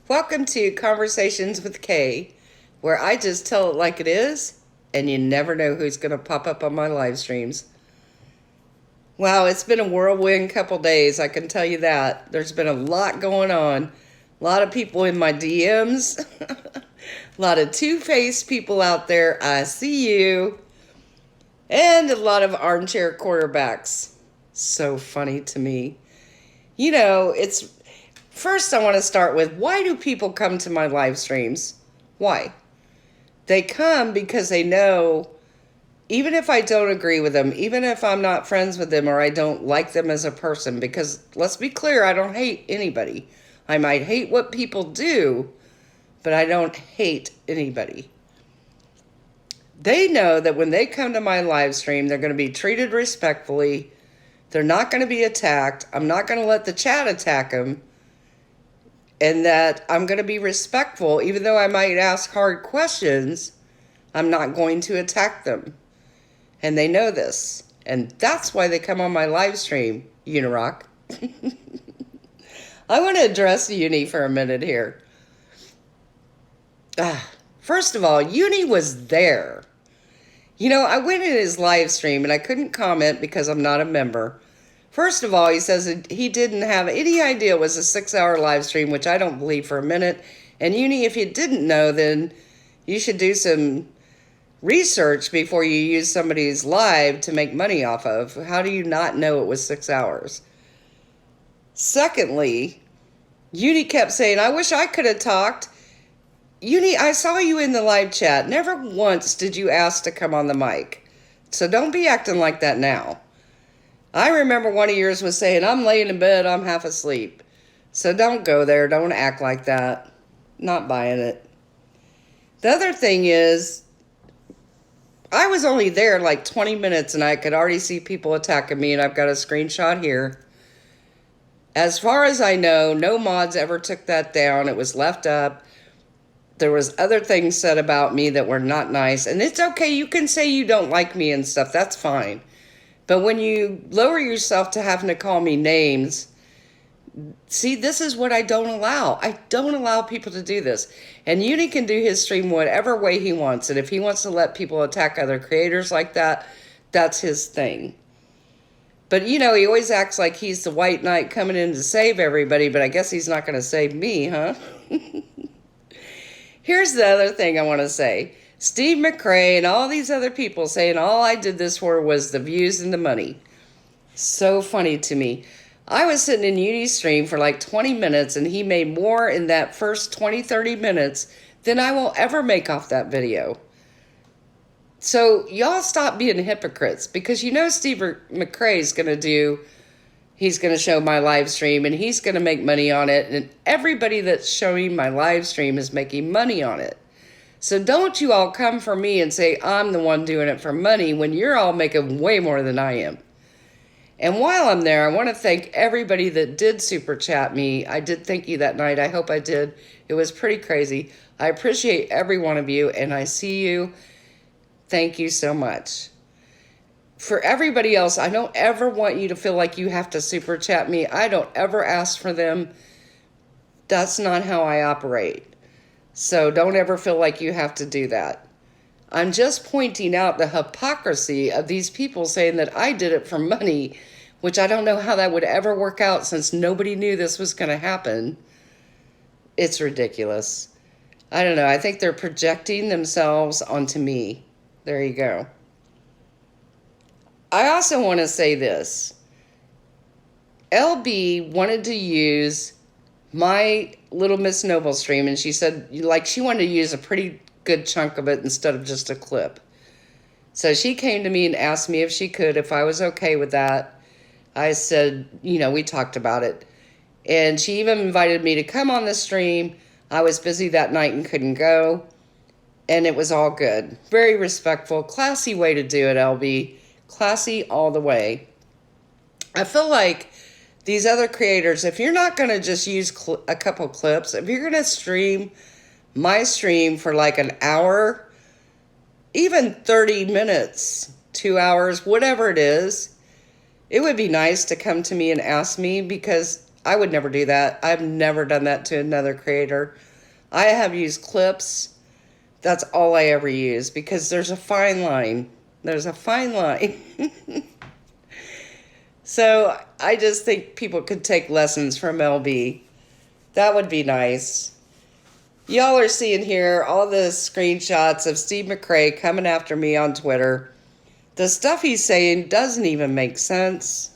Welcome to Conversations with Kay, where I just tell it like it is, and you never know who's going to pop up on my live streams. Wow, it's been a whirlwind couple days, I can tell you that. There's been a lot going on. A lot of people in my DMs, a lot of two-faced people out there, I see you, and a lot of armchair quarterbacks. So funny to me. It's first I want to start with, why do people come to my live streams? Why? They come because they know, even if I don't agree with them, even if I'm not friends with them or I don't like them as a person, because let's be clear, I don't hate anybody. I might hate what people do, but I don't hate anybody. They know that when they come to my live stream, they're going to be treated respectfully. They're not going to be attacked. I'm not going to let the chat attack them. And that I'm going to be respectful, even though I might ask hard questions, I'm not going to attack them. And they know this. And that's why they come on my live stream, Unirock. I want to address Uni for a minute here. First of all, Uni was there. I went in his live stream and I couldn't comment because I'm not a member. First of all, he says that he didn't have any idea it was a 6-hour live stream, which I don't believe for a minute. And Uni, if you didn't know, then you should do some research before you use somebody's live to make money off of. How do you not know it was 6 hours? Secondly, Uni kept saying, I wish I could have talked. Uni, I saw you in the live chat. Never once did you ask to come on the mic. So don't be acting like that now. I remember one of yours was saying, I'm laying in bed, I'm half asleep. So don't go there, don't act like that. Not buying it. The other thing is, I was only there like 20 minutes and I could already see people attacking me, and I've got a screenshot here. As far as I know, no mods ever took that down. It was left up. There was other things said about me that were not nice. And it's okay, you can say you don't like me and stuff, that's fine. But when you lower yourself to having to call me names, see, this is what I don't allow. I don't allow people to do this. And Uni can do his stream whatever way he wants. And if he wants to let people attack other creators like that, that's his thing. But, he always acts like he's the white knight coming in to save everybody, but I guess he's not going to save me, huh? Here's the other thing I want to say. Steve Rae and all these other people saying all I did this for was the views and the money. So funny to me. I was sitting in Uni's stream for like 20 minutes and he made more in that first 20-30 minutes than I will ever make off that video. So y'all stop being hypocrites, because Steve Rae is going to he's going to show my live stream and he's going to make money on it, and everybody that's showing my live stream is making money on it. So don't you all come for me and say I'm the one doing it for money when you're all making way more than I am. And while I'm there, I want to thank everybody that did super chat me. I did thank you that night. I hope I did. It was pretty crazy. I appreciate every one of you, and I see you. Thank you so much. For everybody else, I don't ever want you to feel like you have to super chat me. I don't ever ask for them. That's not how I operate. So don't ever feel like you have to do that. I'm just pointing out the hypocrisy of these people saying that I did it for money, which I don't know how that would ever work out since nobody knew this was going to happen. It's ridiculous. I don't know. I think they're projecting themselves onto me. There you go. I also want to say this. LB wanted to use my Little Miss Noble stream, and she said she wanted to use a pretty good chunk of it instead of just a clip. So she came to me and asked me if I was okay with that. I said, we talked about it. And she even invited me to come on the stream. I was busy that night and couldn't go. And it was all good. Very respectful, classy way to do it, LB. Classy all the way. I feel like these other creators, if you're not going to just use a couple clips, if you're going to stream my stream for like an hour, even 30 minutes, 2 hours, whatever it is, it would be nice to come to me and ask me, because I would never do that. I've never done that to another creator. I have used clips. That's all I ever use because there's a fine line. There's a fine line. So I just think people could take lessons from LB. That would be nice. Y'all are seeing here all the screenshots of Steve McRae coming after me on Twitter. The stuff he's saying doesn't even make sense.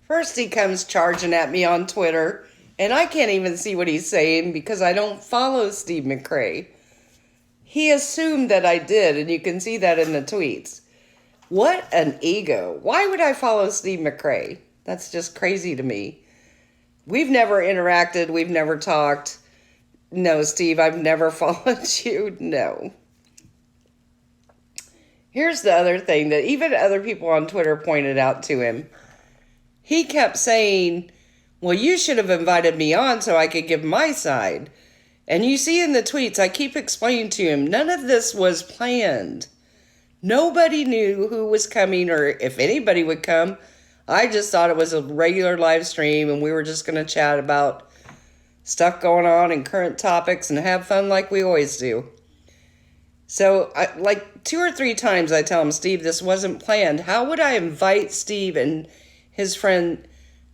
First he comes charging at me on Twitter, and I can't even see what he's saying because I don't follow Steve McRae. He assumed that I did, and you can see that in the tweets. What an ego. Why would I follow Steve McRae? That's just crazy to me. We've never interacted. We've never talked. No, Steve, I've never followed you. No. Here's the other thing that even other people on Twitter pointed out to him. He kept saying, well, you should have invited me on so I could give my side. And you see in the tweets, I keep explaining to him, none of this was planned. Nobody knew who was coming or if anybody would come. I just thought it was a regular live stream and we were just going to chat about stuff going on and current topics and have fun like we always do. So, like 2 or 3 times I tell him, Steve, this wasn't planned. How would I invite Steve and his friend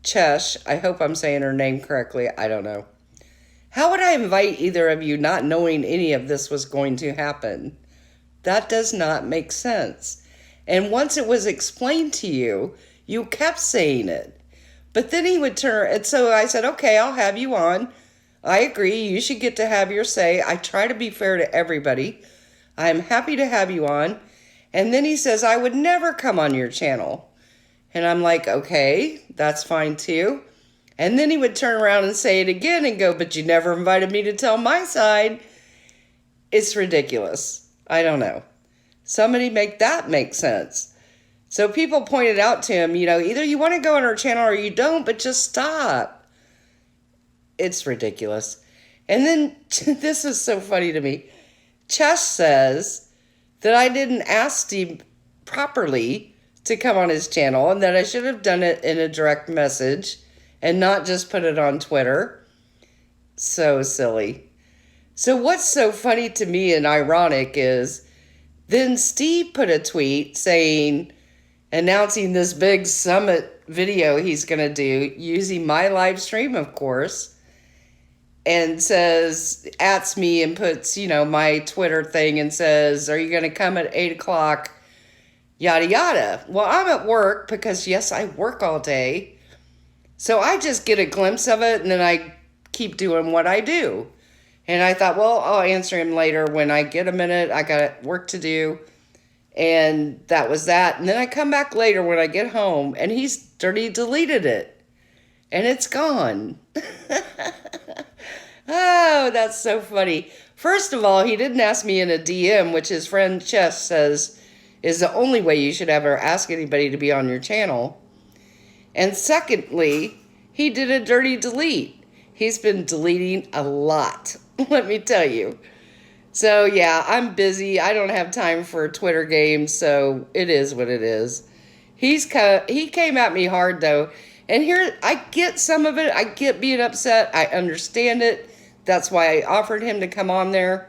Chesh? I hope I'm saying her name correctly. I don't know. How would I invite either of you not knowing any of this was going to happen? That does not make sense. And once it was explained to you, you kept saying it. But then he would turn, and so I said, okay, I'll have you on. I agree, you should get to have your say. I try to be fair to everybody. I'm happy to have you on. And then he says, I would never come on your channel. And I'm like, okay, that's fine too. And then he would turn around and say it again and go, but you never invited me to tell my side. It's ridiculous. I don't know. Somebody make that make sense. So people pointed out to him, either you want to go on our channel or you don't, but just stop. It's ridiculous. And then, this is so funny to me. Chess says that I didn't ask Steve properly to come on his channel and that I should have done it in a direct message and not just put it on Twitter. So silly. So what's so funny to me and ironic is then Steve put a tweet announcing this big summit video he's going to do using my live stream, of course, and says, ats me and puts, my Twitter thing and says, are you going to come at 8 o'clock? Yada, yada. Well, I'm at work because, yes, I work all day. So I just get a glimpse of it and then I keep doing what I do. And I thought, well, I'll answer him later when I get a minute. I got work to do. And that was that. And then I come back later when I get home, and he's dirty deleted it. And it's gone. Oh, that's so funny. First of all, he didn't ask me in a DM, which his friend Chess says is the only way you should ever ask anybody to be on your channel. And secondly, he did a dirty delete. He's been deleting a lot. Let me tell you. So, yeah, I'm busy. I don't have time for Twitter games, so it is what it is. He came at me hard, though. And here, I get some of it. I get being upset. I understand it. That's why I offered him to come on there.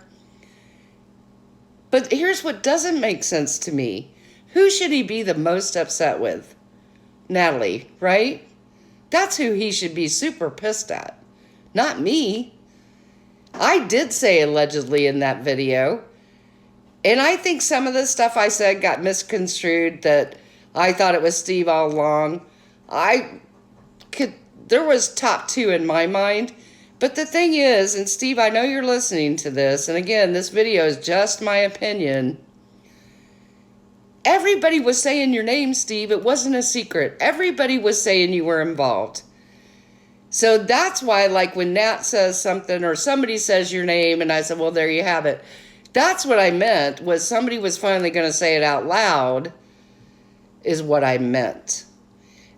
But here's what doesn't make sense to me. Who should he be the most upset with? Natalie, right? That's who he should be super pissed at. Not me. I did say allegedly in that video. And I think some of the stuff I said got misconstrued, that I thought it was Steve all along. There was top 2 in my mind. But the thing is, and Steve, I know you're listening to this, and again, this video is just my opinion. Everybody was saying your name, Steve. It wasn't a secret. Everybody was saying you were involved. So that's why, like, when Nat says something or somebody says your name, and I said, well, there you have it. That's what I meant, was somebody was finally going to say it out loud, is what I meant.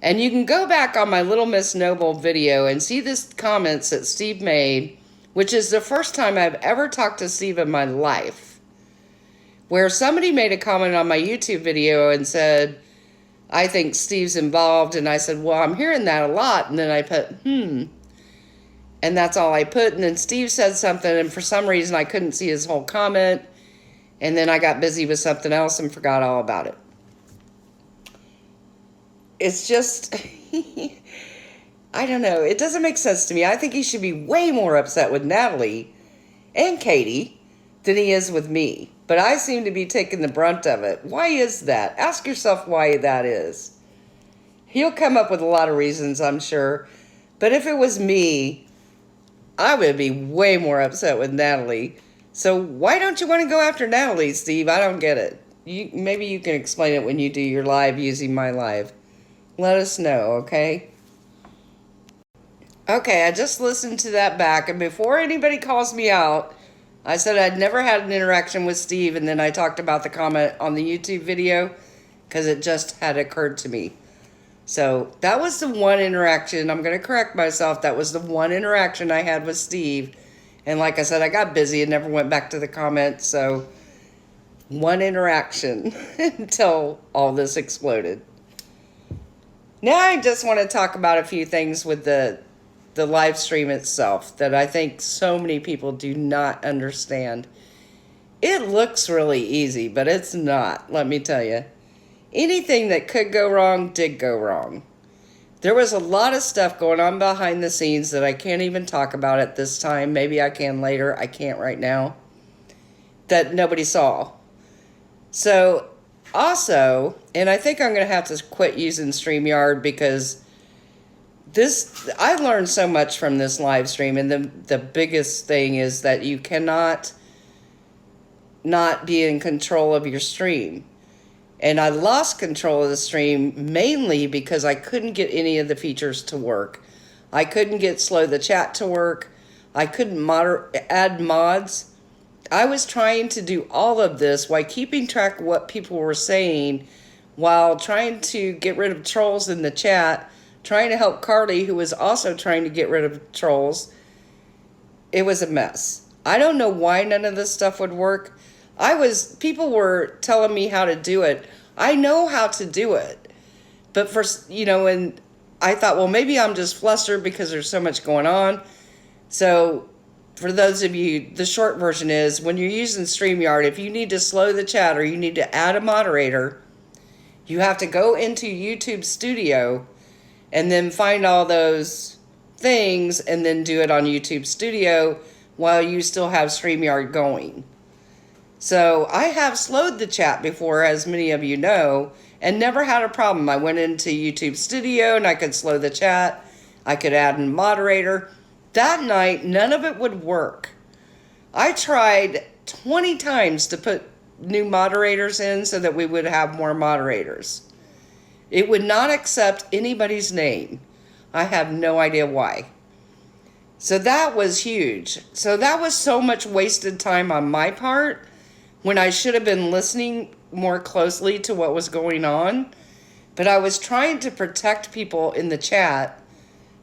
And you can go back on my Little Miss Noble video and see this comments that Steve made, which is the first time I've ever talked to Steve in my life, where somebody made a comment on my YouTube video and said I think Steve's involved. And I said, well, I'm hearing that a lot. And then I put, and that's all I put. And then Steve said something, and for some reason I couldn't see his whole comment. And then I got busy with something else and forgot all about it. It's just, I don't know. It doesn't make sense to me. I think he should be way more upset with Natalie and Katie than he is with me. But I seem to be taking the brunt of it. Why is that? Ask yourself why that is. He'll come up with a lot of reasons, I'm sure. But if it was me, I would be way more upset with Natalie. So why don't you want to go after Natalie, Steve? I don't get it. Maybe you can explain it when you do your live using my live. Let us know, okay? Okay, I just listened to that back, and before anybody calls me out, I said I'd never had an interaction with Steve, and then I talked about the comment on the YouTube video because it just had occurred to me. So that was the one interaction. I'm going to correct myself. That was the one interaction I had with Steve. And like I said, I got busy and never went back to the comments. So one interaction until all this exploded. Now I just want to talk about a few things with the live stream itself that I think so many people do not understand. It looks really easy, but it's not, let me tell you. Anything that could go wrong did go wrong. There was a lot of stuff going on behind the scenes that I can't even talk about at this time. Maybe I can later. I can't right now. That nobody saw. So, also, and I think I'm going to have to quit using StreamYard because I learned so much from this live stream, and the biggest thing is that you cannot not be in control of your stream. And I lost control of the stream mainly because I couldn't get any of the features to work. I couldn't get slow the chat to work. I couldn't add mods. I was trying to do all of this while keeping track of what people were saying, while trying to get rid of trolls in the chat, trying to help Carly, who was also trying to get rid of trolls. It was a mess. I don't know why none of this stuff would work. People were telling me how to do it. I know how to do it. But and I thought, well, maybe I'm just flustered because there's so much going on. So for those of you, the short version is when you're using StreamYard, if you need to slow the chat or you need to add a moderator, you have to go into YouTube Studio and then find all those things and then do it on YouTube Studio while you still have StreamYard going. So I have slowed the chat before, as many of you know, and never had a problem. I went into YouTube Studio and I could slow the chat. I could add a moderator. That night, none of it would work. I tried 20 times to put new moderators in so that we would have more moderators. It would not accept anybody's name. I have no idea why. So that was huge. So that was so much wasted time on my part when I should have been listening more closely to what was going on. But I was trying to protect people in the chat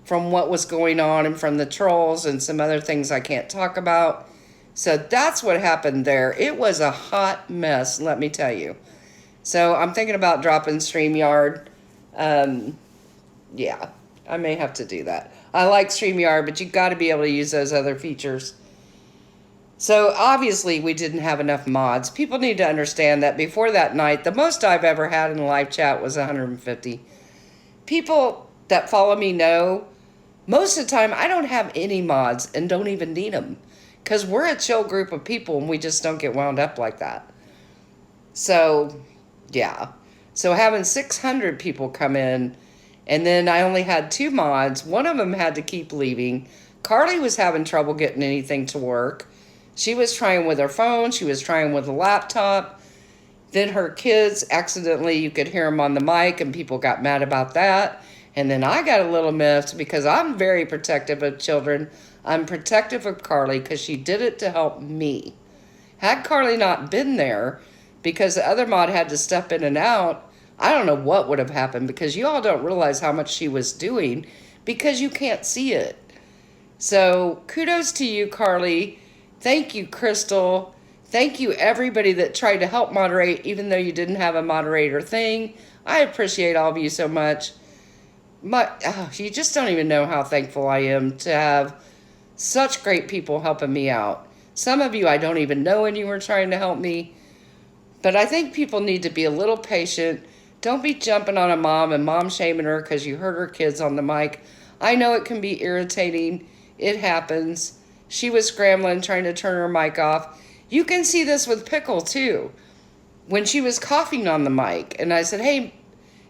from what was going on and from the trolls and some other things I can't talk about. So that's what happened there. It was a hot mess, let me tell you. So I'm thinking about dropping StreamYard. Yeah, I may have to do that. I like StreamYard, but you've got to be able to use those other features. So obviously we didn't have enough mods. People need to understand that before that night, the most I've ever had in a live chat was 150. People that follow me know, most of the time I don't have any mods and don't even need them. Because we're a chill group of people and we just don't get wound up like that. So, yeah. So having 600 people come in, and then I only had 2 mods. One of them had to keep leaving. Carly was having trouble getting anything to work. She was trying with her phone. She was trying with a laptop. Then her kids accidentally, you could hear them on the mic, and people got mad about that. And then I got a little miffed because I'm very protective of children. I'm protective of Carly because she did it to help me. Had Carly not been there, because the other mod had to step in and out, I don't know what would have happened, because you all don't realize how much she was doing because you can't see it. So kudos to you, Carly. Thank you, Crystal. Thank you, everybody that tried to help moderate, even though you didn't have a moderator thing. I appreciate all of you so much. You just don't even know how thankful I am to have such great people helping me out. Some of you I don't even know when you were trying to help me. But I think people need to be a little patient. Don't be jumping on a mom and mom shaming her because you heard her kids on the mic. I know it can be irritating. It happens. She was scrambling, trying to turn her mic off. You can see this with Pickle, too. When she was coughing on the mic, and I said, hey,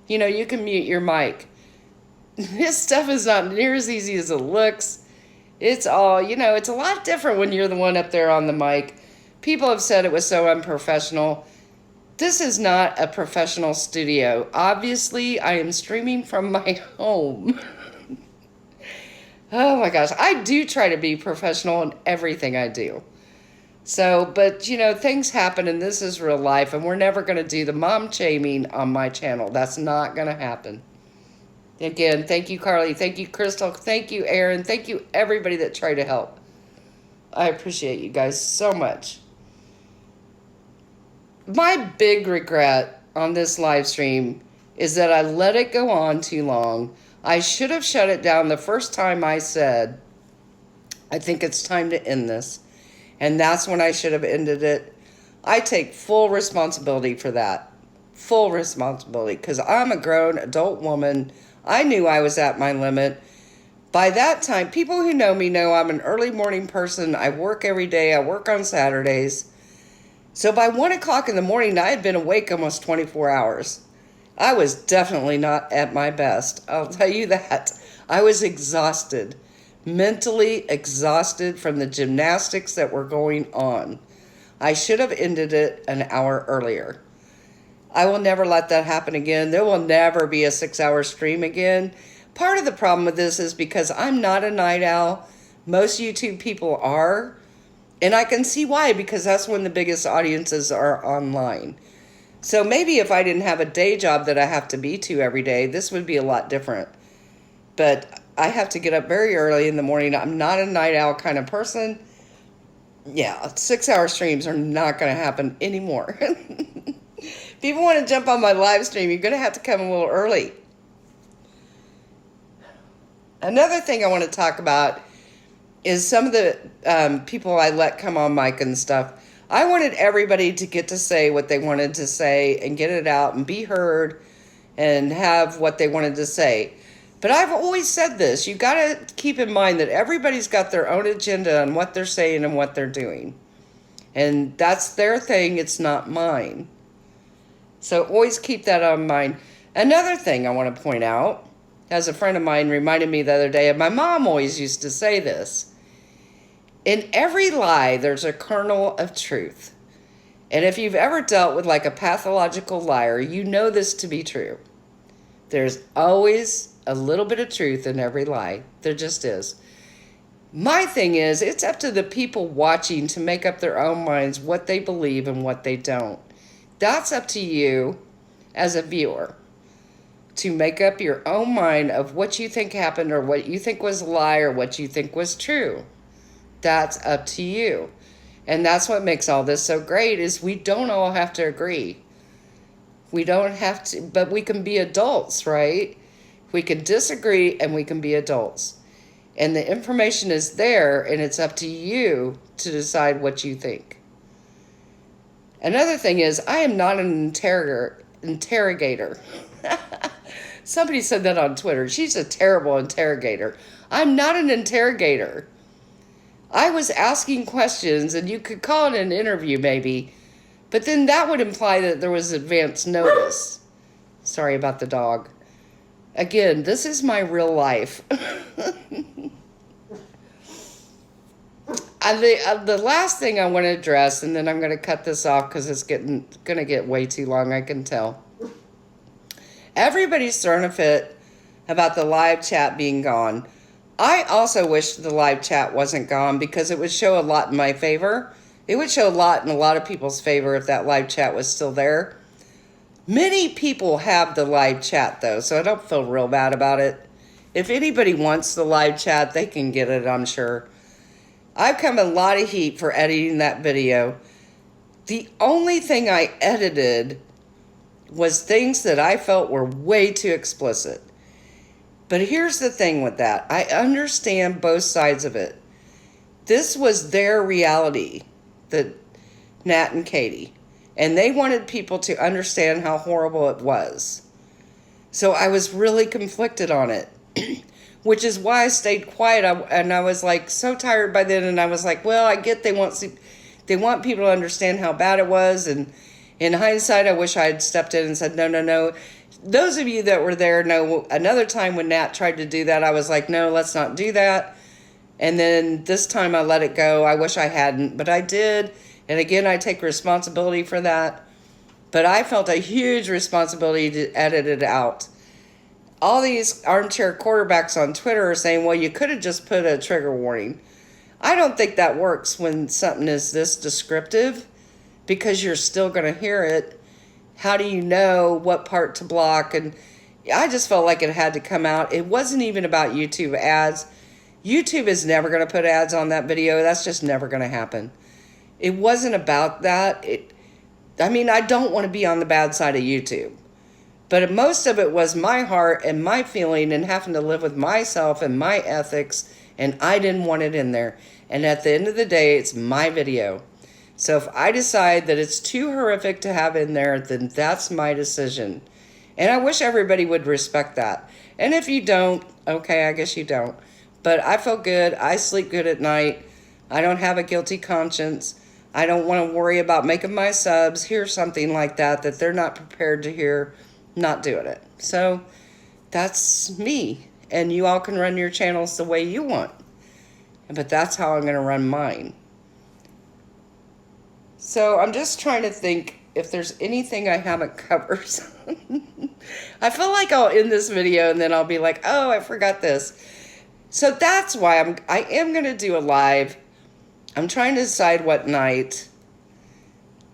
you can mute your mic. This stuff is not near as easy as it looks. It's all, it's a lot different when you're the one up there on the mic. People have said it was so unprofessional. This is not a professional studio. Obviously, I am streaming from my home. Oh my gosh, I do try to be professional in everything I do. So, but things happen and this is real life, and we're never going to do the mom shaming on my channel. That's not going to happen. Again, thank you, Carly. Thank you, Crystal. Thank you, Aaron. Thank you, everybody that tried to help. I appreciate you guys so much. My big regret on this live stream is that I let it go on too long. I should have shut it down the first time I said, I think it's time to end this. And that's when I should have ended it. I take full responsibility for that. Full responsibility. Because I'm a grown adult woman. I knew I was at my limit. By that time, people who know me know I'm an early morning person. I work every day. I work on Saturdays. So by 1 o'clock in the morning, I had been awake almost 24 hours. I was definitely not at my best. I'll tell you that. I was exhausted. Mentally exhausted from the gymnastics that were going on. I should have ended it an hour earlier. I will never let that happen again. There will never be a 6-hour stream again. Part of the problem with this is because I'm not a night owl. Most YouTube people are. And I can see why, because that's when the biggest audiences are online. So maybe if I didn't have a day job that I have to be to every day, this would be a lot different. But I have to get up very early in the morning. I'm not a night owl kind of person. Yeah, 6-hour streams are not going to happen anymore. If people want to jump on my live stream, you're going to have to come a little early. Another thing I want to talk about is some of the people I let come on mic and stuff. I wanted everybody to get to say what they wanted to say and get it out and be heard and have what they wanted to say. But I've always said this. You got to keep in mind that everybody's got their own agenda on what they're saying and what they're doing. And that's their thing. It's not mine. So always keep that on mind. Another thing I want to point out, as a friend of mine reminded me the other day, and my mom always used to say this, in every lie, there's a kernel of truth. And if you've ever dealt with like a pathological liar, you know this to be true. There's always a little bit of truth in every lie. There just is. My thing is, it's up to the people watching to make up their own minds what they believe and what they don't. That's up to you as a viewer to make up your own mind of what you think happened or what you think was a lie or what you think was true. That's up to you. And that's what makes all this so great is we don't all have to agree. We don't have to, but we can be adults, right? We can disagree and we can be adults. And the information is there and it's up to you to decide what you think. Another thing is, I am not an interrogator. Somebody said that on Twitter. She's a terrible interrogator. I'm not an interrogator. I was asking questions, and you could call it an interview maybe, but then that would imply that there was advance notice. Sorry about the dog. Again, this is my real life. The last thing I want to address, and then I'm going to cut this off because it's going to get way too long, I can tell. Everybody's throwing a fit about the live chat being gone. I also wish the live chat wasn't gone because it would show a lot in my favor. It would show a lot in a lot of people's favor if that live chat was still there. Many people have the live chat though, so I don't feel real bad about it. If anybody wants the live chat, they can get it, I'm sure. I've come a lot of heat for editing that video. The only thing I edited was things that I felt were way too explicit. But here's the thing with that. I understand both sides of it. This was their reality, the Nat and Katie. And they wanted people to understand how horrible it was. So I was really conflicted on it, which is why I stayed quiet. And I was like so tired by then. And I was like, well, I get they want people to understand how bad it was. And in hindsight, I wish I had stepped in and said, no, no, no. Those of you that were there know another time when Nat tried to do that, I was like, no, let's not do that. And then this time I let it go. I wish I hadn't, but I did. And again, I take responsibility for that. But I felt a huge responsibility to edit it out. All these armchair quarterbacks on Twitter are saying, well, you could have just put a trigger warning. I don't think that works when something is this descriptive, because you're still going to hear it. How do you know what part to block? And I just felt like it had to come out. It wasn't even about YouTube ads. YouTube is never going to put ads on that video. That's just never going to happen. It wasn't about that. I don't want to be on the bad side of YouTube. But most of it was my heart and my feeling and having to live with myself and my ethics, and I didn't want it in there. And at the end of the day, it's my video. So if I decide that it's too horrific to have in there, then that's my decision. And I wish everybody would respect that. And if you don't, okay, I guess you don't. But I feel good. I sleep good at night. I don't have a guilty conscience. I don't want to worry about making my subs hear something like that they're not prepared to hear, not doing it. So that's me. And you all can run your channels the way you want. But that's how I'm going to run mine. So I'm just trying to think if there's anything I haven't covered. I feel like I'll end this video and then I'll be like, oh, I forgot this. So that's why I am going to do a live. I'm trying to decide what night.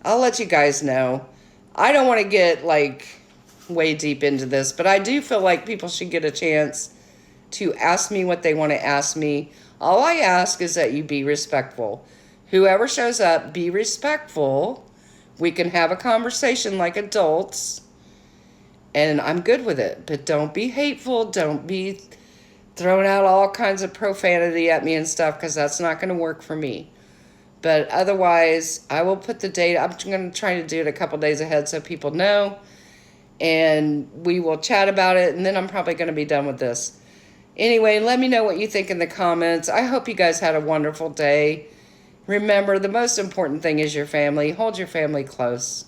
I'll let you guys know. I don't want to get way deep into this, but I do feel like people should get a chance to ask me what they want to ask me. All I ask is that you be respectful. Whoever shows up, be respectful. We can have a conversation like adults, and I'm good with it. But don't be hateful. Don't be throwing out all kinds of profanity at me and stuff, because that's not going to work for me. But otherwise, I will put the date. I'm going to try to do it a couple days ahead so people know, and we will chat about it, and then I'm probably going to be done with this. Anyway, let me know what you think in the comments. I hope you guys had a wonderful day. Remember, the most important thing is your family. Hold your family close.